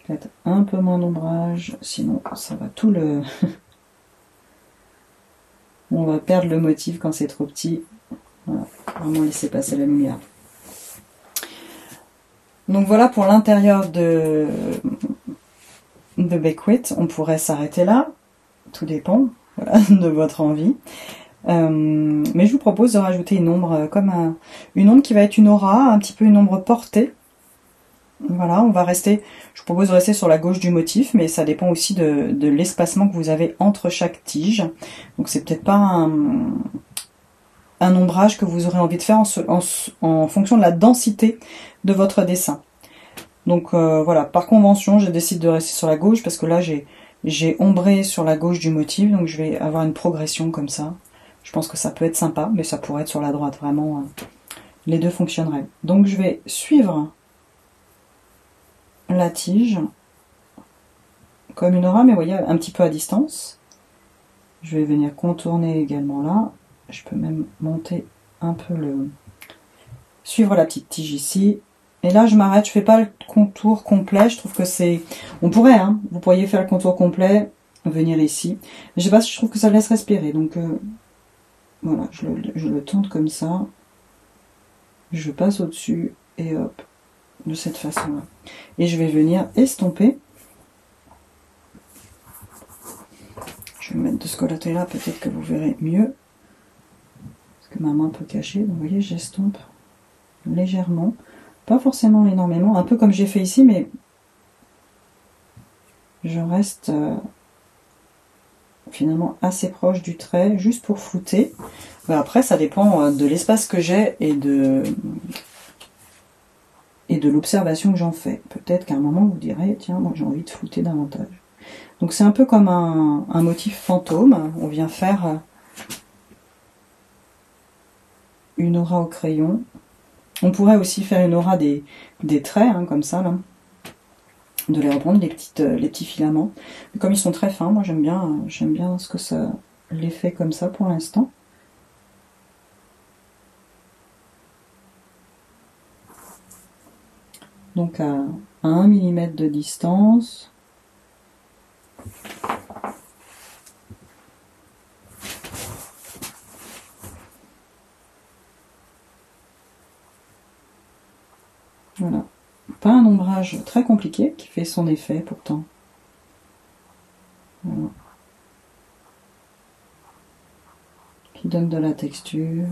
S1: Faites un peu moins d'ombrage, sinon ça va tout le... On va perdre le motif quand c'est trop petit. Voilà, vraiment laisser passer la lumière. Donc voilà pour l'intérieur de Beckwith. On pourrait s'arrêter là. Tout dépend, voilà, de votre envie. Mais je vous propose de rajouter une ombre comme une ombre qui va être une aura, un petit peu une ombre portée. Voilà, on va rester, je vous propose de rester sur la gauche du motif, mais ça dépend aussi de l'espacement que vous avez entre chaque tige. Donc c'est peut-être pas un ombrage que vous aurez envie de faire en fonction de la densité de votre dessin. Donc voilà, par convention, je décide de rester sur la gauche parce que là j'ai ombré sur la gauche du motif, donc je vais avoir une progression comme ça. Je pense que ça peut être sympa, mais ça pourrait être sur la droite, vraiment, les deux fonctionneraient. Donc je vais suivre la tige comme une aura, mais vous voyez, un petit peu à distance. Je vais venir contourner également là. Je peux même monter un peu suivre la petite tige ici. Et là, je m'arrête, je fais pas le contour complet. Je trouve que c'est... On pourrait, hein, vous pourriez faire le contour complet, venir ici. Mais je sais pas si je trouve que ça laisse respirer. Donc, voilà, je le tente comme ça. Je passe au-dessus et hop, de cette façon-là. Et je vais venir estomper. Je vais me mettre de ce côté-là, peut-être que vous verrez mieux. Parce que ma main peut cacher. Donc, vous voyez, j'estompe légèrement. Pas forcément énormément. Un peu comme j'ai fait ici, mais je reste finalement assez proche du trait, juste pour flouter. Ben après, ça dépend de l'espace que j'ai et de l'observation que j'en fais. Peut-être qu'à un moment, vous direz, tiens, moi j'ai envie de flouter davantage. Donc c'est un peu comme un motif fantôme. On vient faire une aura au crayon. On pourrait aussi faire une aura des traits, hein, comme ça, là. De les reprendre, les petits filaments. Mais comme ils sont très fins, moi j'aime bien ce que ça les fait comme ça pour l'instant. Donc à 1 mm de distance. Voilà. Pas un ombrage très compliqué qui fait son effet pourtant. Voilà. Qui donne de la texture.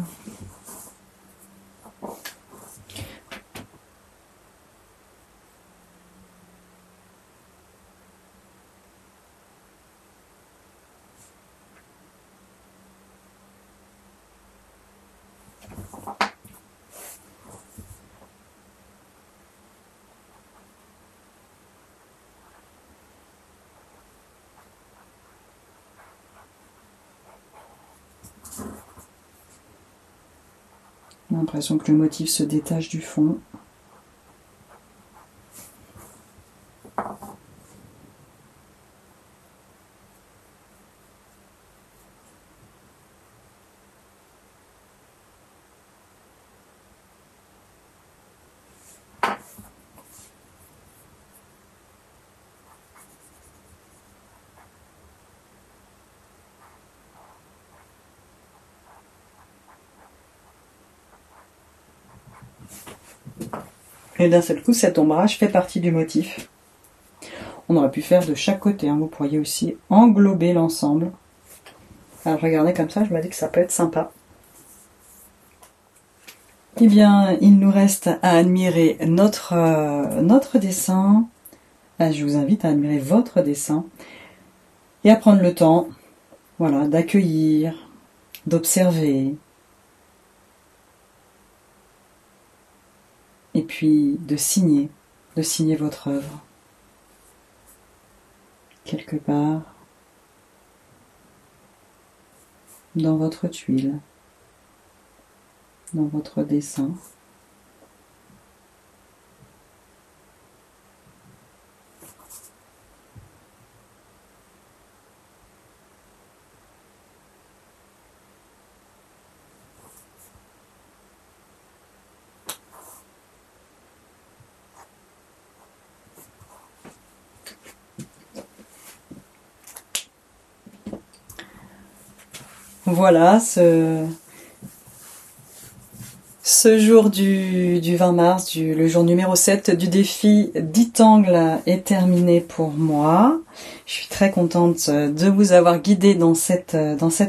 S1: J'ai l'impression que le motif se détache du fond. Et d'un seul coup, cet ombrage fait partie du motif. On aurait pu faire de chaque côté, hein. Vous pourriez aussi englober l'ensemble. Alors regardez comme ça, je me dis que ça peut être sympa. Eh bien, il nous reste à admirer notre dessin. Je vous invite à admirer votre dessin et à prendre le temps, voilà, d'accueillir, d'observer. et puis de signer votre œuvre quelque part dans votre tuile, dans votre dessin. Voilà, ce jour du 20 mars, le jour numéro 7 du défi 10 angles est terminé pour moi. Je suis très contente de vous avoir guidé dans cette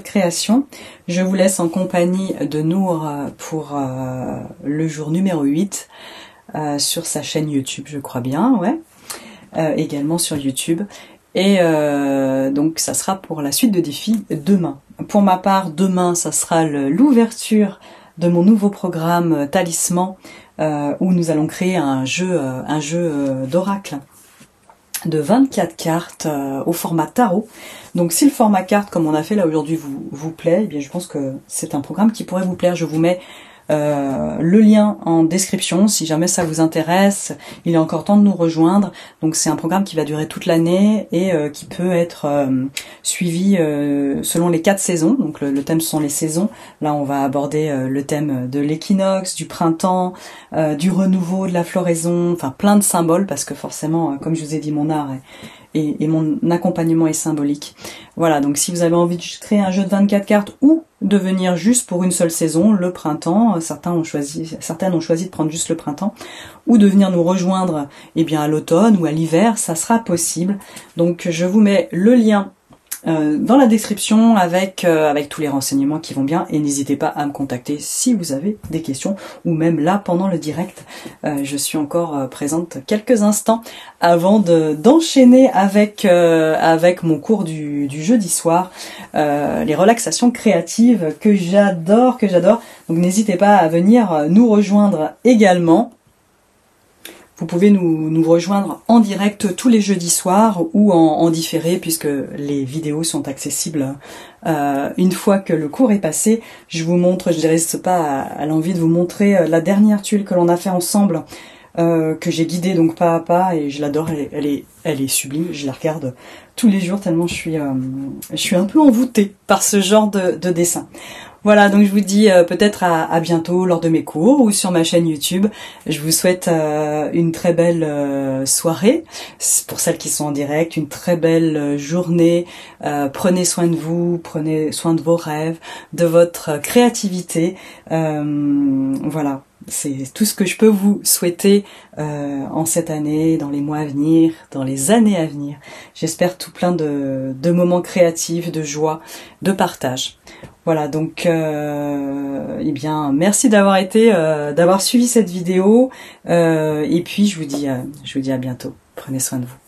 S1: création. Je vous laisse en compagnie de Nour pour le jour numéro 8 sur sa chaîne YouTube, je crois bien, ouais. Également sur YouTube. Et donc ça sera pour la suite de défis demain. Pour ma part, demain, ça sera l'ouverture de mon nouveau programme Talisman, où nous allons créer un jeu d'oracle de 24 cartes au format tarot. Donc si le format carte, comme on a fait là aujourd'hui, vous plaît, eh bien je pense que c'est un programme qui pourrait vous plaire. Je vous mets le lien en description si jamais ça vous intéresse. Il est encore temps de nous rejoindre. Donc c'est un programme qui va durer toute l'année et qui peut être suivi selon les 4 saisons. Donc le thème ce sont les saisons. Là on va aborder le thème de l'équinoxe, du printemps, du renouveau, de la floraison, enfin plein de symboles parce que forcément, comme je vous ai dit, mon art et mon accompagnement est symbolique. Voilà, donc si vous avez envie de créer un jeu de 24 cartes ou de venir juste pour une seule saison, le printemps, certaines ont choisi de prendre juste le printemps, ou de venir nous rejoindre à l'automne ou à l'hiver, ça sera possible. Donc je vous mets le lien dans la description avec tous les renseignements qui vont bien, et n'hésitez pas à me contacter si vous avez des questions, ou même là pendant le direct, je suis encore présente quelques instants avant d'enchaîner avec mon cours du jeudi soir, les relaxations créatives que j'adore, donc n'hésitez pas à venir nous rejoindre également. Vous pouvez nous rejoindre en direct tous les jeudis soirs ou en différé, puisque les vidéos sont accessibles une fois que le cours est passé. Je vous montre, je ne reste pas à l'envie de vous montrer la dernière tuile que l'on a fait ensemble, que j'ai guidée donc pas à pas, et je l'adore, elle est sublime, je la regarde tous les jours tellement je suis un peu envoûtée par ce genre de dessin. Voilà, donc je vous dis peut-être à bientôt lors de mes cours ou sur ma chaîne YouTube. Je vous souhaite une très belle soirée, pour celles qui sont en direct, une très belle journée. Prenez soin de vous, prenez soin de vos rêves, de votre créativité. Voilà, c'est tout ce que je peux vous souhaiter en cette année, dans les mois à venir, dans les années à venir. J'espère tout plein de moments créatifs, de joie, de partage. Voilà, donc merci d'avoir suivi cette vidéo, et puis je vous dis à bientôt. Prenez soin de vous.